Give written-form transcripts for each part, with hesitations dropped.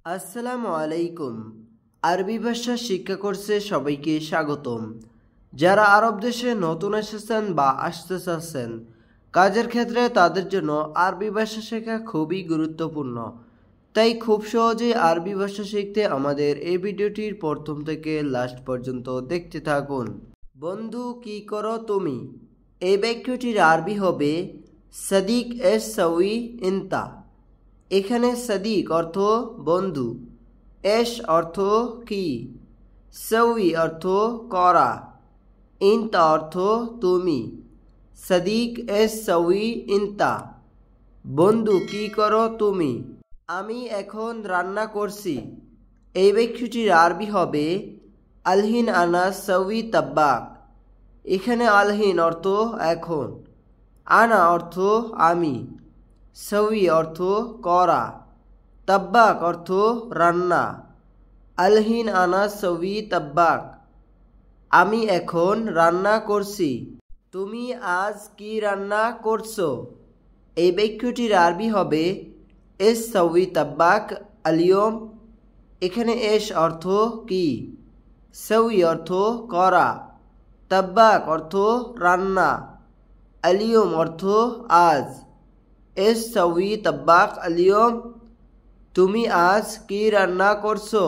আসসালামু আলাইকুম। আরবি ভাষা শিক্ষা কোর্সে সবাইকে স্বাগতম। যারা আরব দেশে নতুন এসেছেন বা আসতে চাচ্ছেন, কাজের ক্ষেত্রে তাদের জন্য আরবি ভাষা শেখা খুবই গুরুত্বপূর্ণ। তাই খুব সহজেই আরবি ভাষা শিখতে আমাদের এই ভিডিওটির প্রথম থেকে লাস্ট পর্যন্ত দেখতে থাকুন। বন্ধু কি করো তুমি? এই বাক্যটির আরবি হবে সাদিক এস সাউই ইনতা। এখানে সাদিক অর্থ বন্ধু, এশ অর্থ কি, সউই অর্থ করা, ইনতা অর্থ তুমি। সাদিক এস সউই ইনতা, বন্ধু কি করো তুমি? আমি এখন রান্না করছি। এই বাক্যটির আরবি হবে আলহিন আনা সউই তাব্বাক। এখানে আলহিন অর্থ এখন, আনা অর্থ আমি, সউই অর্থ করা, তাব্বাক অর্থ রান্না। আলহিন আনা সউই তাব্বাক, আমি এখন রান্না করছি। তুমি আজ কি রান্না করছো? এই বাক্যটির আরবি হবে এস সউই তাব্বাক আলিয়ম। এখানে এস অর্থ কি, সউই অর্থ করা, তাব্বাক অর্থ রান্না, আলিয়ম অর্থ আজ। এস সউই তাব্বাক আলিয়ম, তুমি আজ কি রান্না করছো?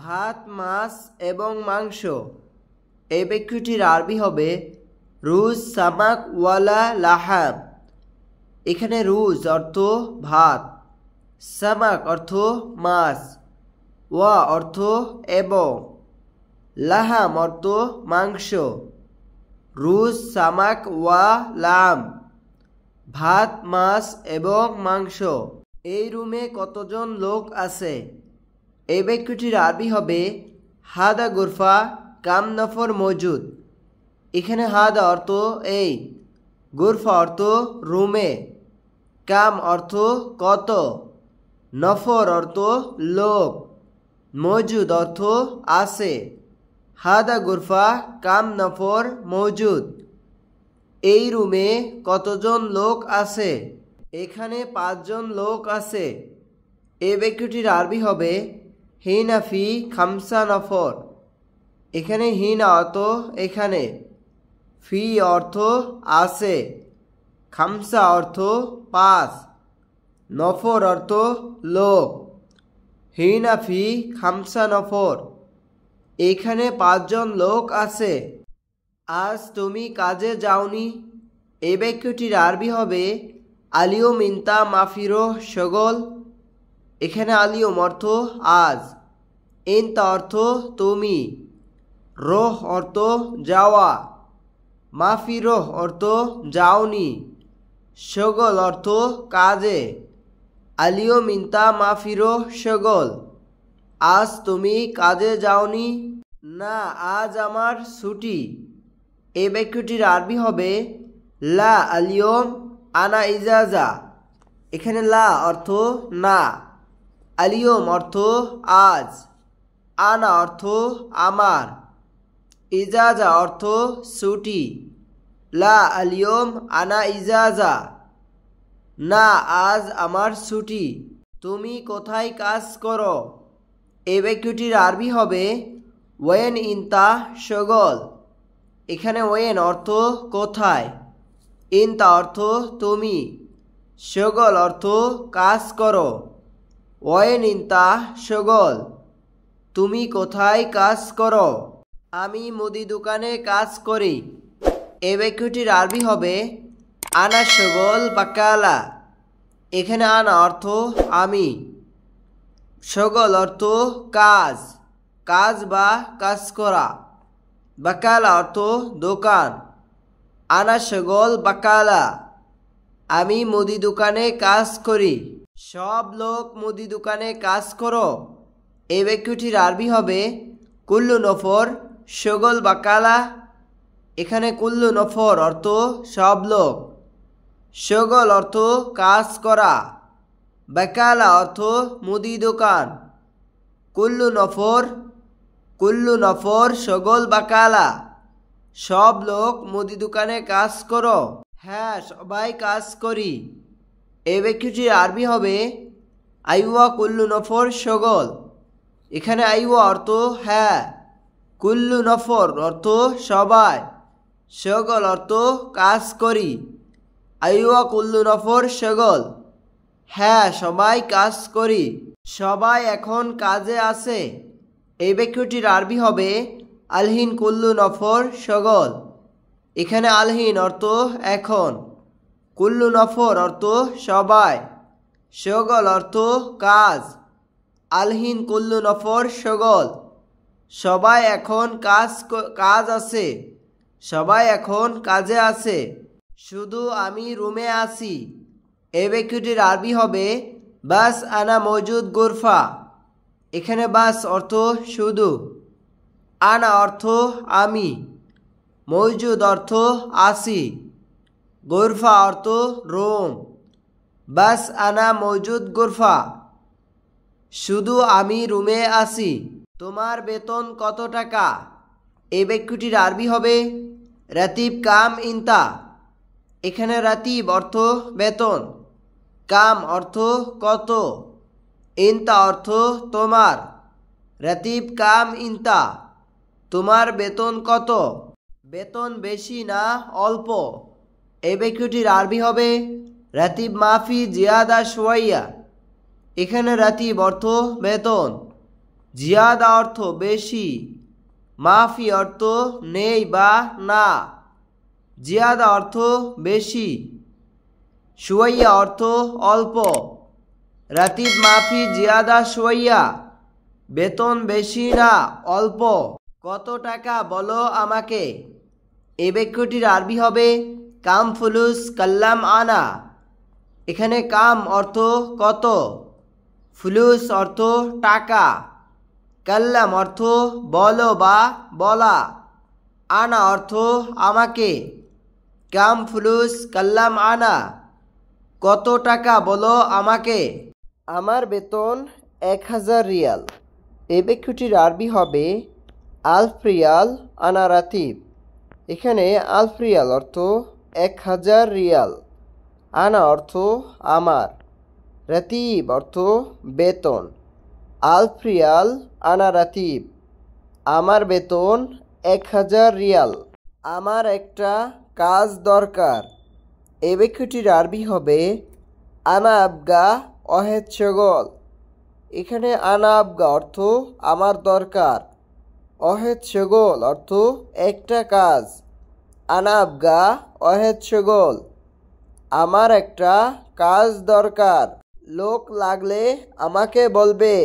ভাত, মাছ এবং মাংস। এই বাক্যটির আরবি হবে রুজ সামাক ওয়ালা লাহাম। এখানে রুজ অর্থ ভাত, সামাক অর্থ মাছ, ওয়া অর্থ এবং, লাহাম অর্থ মাংস। রুজ সামাক ওয়া লাম, ভাত, মাছ এবং মাংস। এই রুমে কতজন লোক আছে? এই বাক্যটির আরবি হবে হাদা গুরফা কাম নফর মজুদ। এখানে হাদা অর্থ এই, গুরফা অর্থ রুমে, কাম অর্থ কত, নফর অর্থ লোক, মজুদ অর্থ আছে। হাদা গুরফা কাম নফর মজুদ, এই রুমে কতজন লোক আছে? এখানে 5 জন লোক আছে। এই বাক্যটির আরবি হবে হিনা ফি খামসা নফর। এখানে হিনা অর্থ এখানে, ফি অর্থ আছে, খামসা অর্থ 5, নফর অর্থ লোক। হিনা ফি খামসা নফর, এখানে 5 জন লোক আছে। আজ তুমি কাজে যাওনি। এই বাক্যটির আরবি হবে আলিয়ম ইনতা মাফিরো শগল। এখানে আলিয়ম অর্থ আজ, ইনতা অর্থ তুমি, রোহ অর্থ যাওয়া, মাফিরোহ অর্থ যাওনি, শগল অর্থ কাজে। আলিয়ম ইনতা মাফিরো শগল, আজ তুমি কাজে যাওনি। না, আজ আমার ছুটি। এই বাক্যটির আরবি হবে লা আলিয়ম আনা ইজাজা। এখানে লা অর্থ না, আলিয়ম অর্থ আজ, আনা অর্থ আমার, ইজাজা অর্থ ছুটি। লা আলিয়ম আনা ইজাজা, না আজ আমার ছুটি। তুমি কোথায় কাজ করো? এই বাক্যটির আরবি হবে ওয়েন ইনতা শগল। এখানে ওয়েন অর্থ কোথায়, ইনতা অর্থ তুমি, শগল অর্থ কাজ করো। ওয়েন ইনতা শগল, তুমি কোথায় কাজ করো? আমি মুদি দোকানে কাজ করি। এই বাক্যটির আরবি হবে আনা শগল বাকালা। এখানে আনা অর্থ আমি, শগল অর্থ কাজ, কাজ বা কাজ করা, বাকালা অর্থ দোকান। আনা শগল বাকালা, আমি মুদি দোকানে কাজ করি। সব লোক মুদি দোকানে কাজ করো। এই বাক্যটির আরবি হবে কুল্লু নফর শগল বাকালা। এখানে কুল্লু নফর অর্থ সব লোক, শগল অর্থ কাজ করা, বাকালা অর্থ মুদি দোকান। কুল্লু নফর শগল বাকালা, সব লোক মুদি দোকানে কাজ করো। হ্যাঁ, সবাই কাজ করি। এই বাক্যটির আরবি হবে আইওয়া কুল্লু নফর সগল। এখানে আইওয়া অর্থ হ্যাঁ, কুল্লু নফর অর্থ সবাই, সগল অর্থ কাজ করি। আইওয়া কুল্লু নফর সগল, হ্যাঁ সবাই কাজ করি। সবাই এখন কাজে আছে। এই বাক্যটির আরবি হবে আলহিন কুল্লু নফর সগল। এখানে আলহিন অর্থ এখন, কুল্লু নফর অর্থ সবাই, সগল অর্থ কাজ। আলহিন কুল্লু নফর সগল, সবাই এখন কাজ আছে, সবাই এখন কাজে আছে। শুধু আমি রুমে আছি। এই বাক্যটির আরবি হবে বাস আনা মজুদ গুরফা। এখানে বাস অর্থ শুধু, আনা অর্থ আমি, মজুদ অর্থ আছি, গুরফা অর্থ রুম। বাস আনা মজুদ গুরফা, শুধু আমি রুমে আছি। তোমার বেতন কত টাকা? এই বাক্যটির আরবি হবে রাতিব কাম ইনতা। এখানে রাতিব অর্থ বেতন, কাম অর্থ কত, ইনতা অর্থ তোমার। রাতিব কাম ইনতা, তোমার বেতন কত? বেতন বেশি না অল্প? এই বাক্যটির আরবি হবে রাতিব মাফি জিয়াদা সোয়াইয়া। এখানে রাতিব অর্থ বেতন, জিয়াদা অর্থ বেশি, মাফি অর্থ নেই বা না, জিয়াদা অর্থ বেশি, সোয়াইয়া অর্থ অল্প। রাতিব মাফি জিয়াদা সোয়াইয়া, বেতন বেশি না অল্প? কত টাকা বলো আমাকে? এই বাক্যটির আরবি হবে কাম ফুলুস কাল্লাম আনা। এখানে কাম অর্থ কত, ফুলুস অর্থ টাকা, কাল্লাম অর্থ বলো বা বলা, আনা অর্থ আমাকে। কাম ফুলুস কাল্লাম আনা, কত টাকা বলো আমাকে? আমার বেতন 1000 রিয়াল। এই বাক্যটির আরবি হবে আলফ রিয়াল আনা রাতিব। এখানে আলফ রিয়াল অর্থ 1000 রিয়াল, আনা অর্থ আমার, রাতিব অর্থ বেতন। আলফ রিয়াল আনা রাতিব, আমার বেতন 1000 রিয়াল। আমার একটা কাজ দরকার। এই বাক্যটির আরবি হবে আনা আবগা অহেদ শগল। এখানে আনা আবগা অর্থ আমার দরকার, অহেদ শগল অর্থ একটা কাজ। আনা আবগা অহেদ শগল, আমার একটা কাজ দরকার। লোক লাগলে আমাকে বলবে।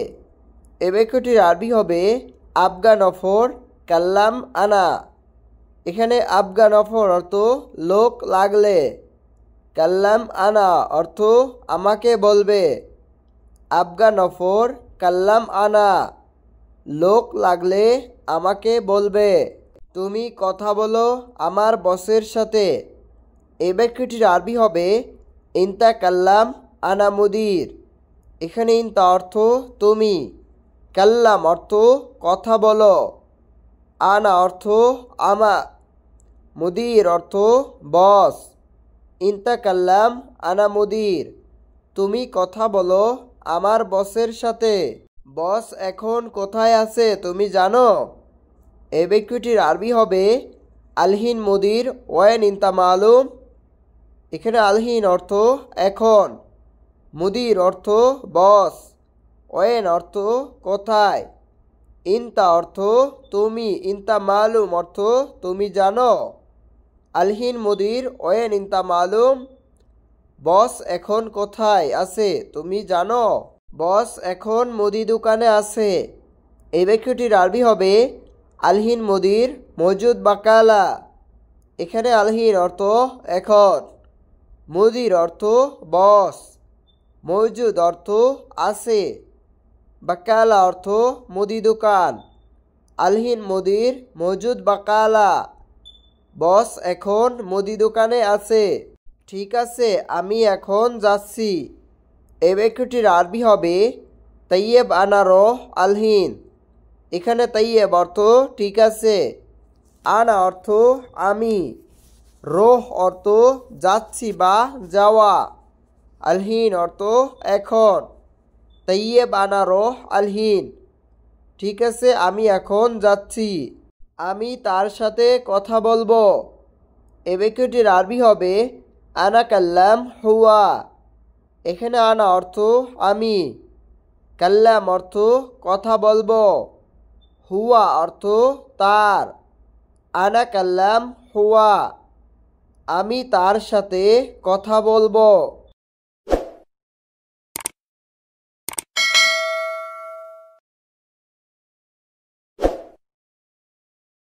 এ বাক্যটির আরবি হবে আবগা নফর কাল্লাম আনা। এখানে আবগা নফর অর্থ লোক লাগলে, কাল্লাম আনা অর্থ আমাকে বলবে। আবগা নফর কাল্লাম আনা, লোক লাগলে আমাকে বলবে। তুমি কথা বলো আমার বসের সাথে। এই বাক্যটির আরবি হবে ইনতা কাল্লাম আনা মুদির। এখানে ইনতা অর্থ তুমি, কাল্লাম অর্থ কথা বলো, আনা অর্থ আমা, মুদির অর্থ বস। ইনতা কাল্লাম আনা মুদির, তুমি কথা বলো আমার বসের সাথে। বস এখন কোথায় আছে তুমি জানো? এই বাক্যটির আরবি হবে আলহিন মুদির ওয়েন ইনতা মালুম। এখানে আলহিন অর্থ এখন, মুদির অর্থ বস, ওয়েন অর্থ কোথায়, ইনতা অর্থ তুমি, ইনতা মালুম অর্থ তুমি জানো। আলহিন মুদির ওয়েন ইনতা মালুম, বস এখন কোথায় আছে তুমি জানো? বস এখন মুদি দোকানে আছে। এই বাক্যটির আরবি হবে আলহিন মুদির মজুদ বাকালা। এখানে আলহিন অর্থ এখন, মুদির অর্থ বস, মজুদ অর্থ আছে, বাকালা অর্থ মুদি দোকান। আলহিন মুদির মজুদ বাকালা, বস এখন মুদি দোকানে আছে। ঠিক আছে আমি এখন যাচ্ছি। এই বাক্যটির আরবি হবে তাইয়েব আনা রোহ আলহিন। এখানে তাইয়েব অর্থ ঠিক আছে, আনা অর্থ আমি, রোহ অর্থ যাচ্ছি বা যাওয়া, আলহিন অর্থ এখন। তাইয়েব আনা রোহ আলহিন। ঠিক আছে, আমি এখন যাচ্ছি। আমি তার সাথে কথা বলবো। এ বাক্যটির আরবি হবে আনা কাল্লাম হুয়া। এখানে আনা অর্থ আমি, কাল্লাম অর্থ কথা বলবো, হুয়া অর্থ তার। আনা কাল্লাম হুয়া, আমি তার সাথে কথা বলবো।